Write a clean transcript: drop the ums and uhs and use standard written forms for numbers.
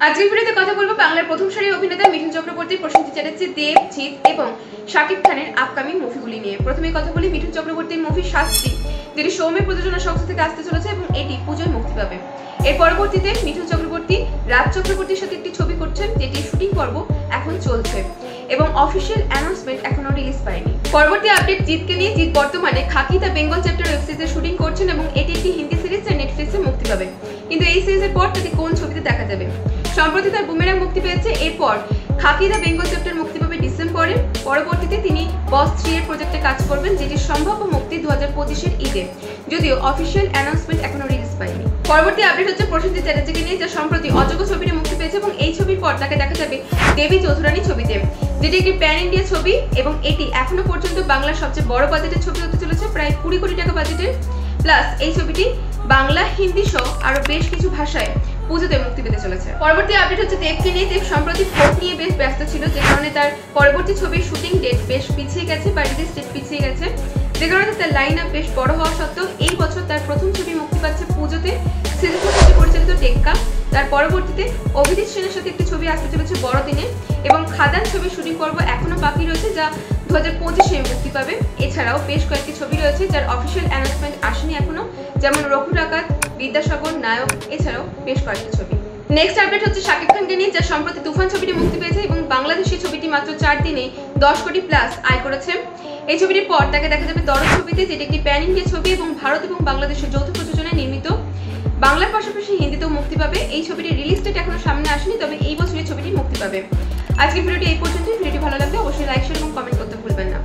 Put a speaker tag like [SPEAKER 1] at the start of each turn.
[SPEAKER 1] আজকের ভিডিওতে কথা বলবো বাংলার প্রথম সারির অভিনেতা মিঠুন চক্রবর্তী, প্রসেনজিৎ চ্যাটার্জি, দেব, জিৎ এবং শাকিব খানের আপকামিং মুভিগুলি নিয়ে। প্রথমে কথা বলি মিঠুন চক্রবর্তীর মুভি শাস্তি, যেটি সৌম্য প্রযোজনা সংস্থা থেকে আসতে চলেছে এবং এটি পুজোয় মুক্তি পাবে। এর পরবর্তীতে মিঠুন চক্রবর্তী রাজ চক্রবর্তীর সাথে একটি ছবি করছেন, যেটির শুটিং পর্ব এখন চলছে এবং অফিসিয়াল অ্যানাউন্সমেন্ট এখনো রিলিজ পায়নি। পরবর্তী আপডেট জিৎকে নিয়ে। জিৎ বর্তমানে খাকি দ্য বেঙ্গল চ্যাপ্টার ওয়েব সিরিজের শুটিং করছেন এবং এটি একটি হিন্দি সিরিজ যা নেটফ্লিক্সে মুক্তি পাবে। কিন্তু এই সিরিজের পর তাকে কোন ছবিতে দেখা যাবে? সম্প্রতি তার বুমেরাং মুক্তি পেয়েছে। এরপর খাকি দ্য বেঙ্গল চ্যাপ্টার মুক্তি পাবে ডিসেম্বরে। পরবর্তীতে তিনি বস 3 এর প্রজেক্টে কাজ করবেন, যেটির সম্ভাব্য মুক্তি 2025-এর ঈদে, যদিও অফিসিয়াল অ্যানাউন্সমেন্ট এখনো রিলিজ পায়নি। পরবর্তী আপডেট হচ্ছে প্রসেনজিৎ চ্যাটার্জিকে নিয়ে, যা সম্প্রতি অযোগ্য ছবিটি মুক্তি পেয়েছে এবং এই ছবির পর তাকে দেখা যাবে দেবী চৌধুরানী ছবিতে, যেটি একটি প্যান ইন্ডিয়া ছবি এবং এটি এখনো পর্যন্ত বাংলার সবচেয়ে বড় বাজেটের ছবি হতে চলেছে, প্রায় 20 কোটি টাকা বাজেটের। প্লাস এই ছবিটি বাংলা, হিন্দি সহ আরো বেশ কিছু ভাষায় পুজোতে মুক্তি পেতে চলেছে। পরবর্তী আপডেট হচ্ছে দেবকে নিয়ে। দেব সম্প্রতি ভোট নিয়ে বেশ ব্যস্ত ছিল, যে কারণে তার পরবর্তী ছবির শুটিং ডেট বেশ পিছিয়ে গেছে বা রিলিজ ডেট পিছিয়ে গেছে, যে কারণে তার লাইন আপ বেশ বড় হওয়া সত্ত্বেও এই বছর তার প্রথম ছবি মুক্তি পাচ্ছে পুজোতে, সিরিজ পরিচালিত টেক্কা। তার পরবর্তীতে অভিজিৎ সেনের সাথে একটি ছবি আসতে চলেছে বড়দিনে এবং খাদান ছবির শুটিং পর্ব এখনো বাকি রয়েছে, যা 2025-এ মুক্তি পাবে। এছাড়াও বেশ কয়েকটি ছবি রয়েছে যার অফিসিয়াল অ্যানাউন্সমেন্ট আসেনি এখনো, যেমন রঘু ডাকাত, বিদ্যাসাগর, নায়ক, এছাড়াও বেশ কয়েকটি ছবি। নেক্সট আপডেট হচ্ছে শাকিব খানকে নিয়ে, যা সম্প্রতি তুফান ছবিটি মুক্তি পেয়েছে এবং বাংলাদেশি ছবিটি মাত্র 4 দিনেই 10 কোটি প্লাস আয় করেছে। এই ছবিটির পর তাকে দেখা যাবে দরদ ছবিতে, যেটি একটি প্যান ইন্ডিয়া ছবি এবং ভারত এবং বাংলাদেশের যৌথ প্রযোজনায় নির্মিত। বাংলার পাশাপাশি হিন্দিতেও মুক্তি পাবে। এই ছবিটির রিলিজ ডেট এখনো সামনে আসেনি, তবে এই বছরই ছবিটি মুক্তি পাবে। আজকের ভিডিওটি এই পর্যন্তই। ভিডিওটি ভালো লাগলে অবশ্যই লাইক, শেয়ার এবং কমেন্ট করতে ভুলবেন না।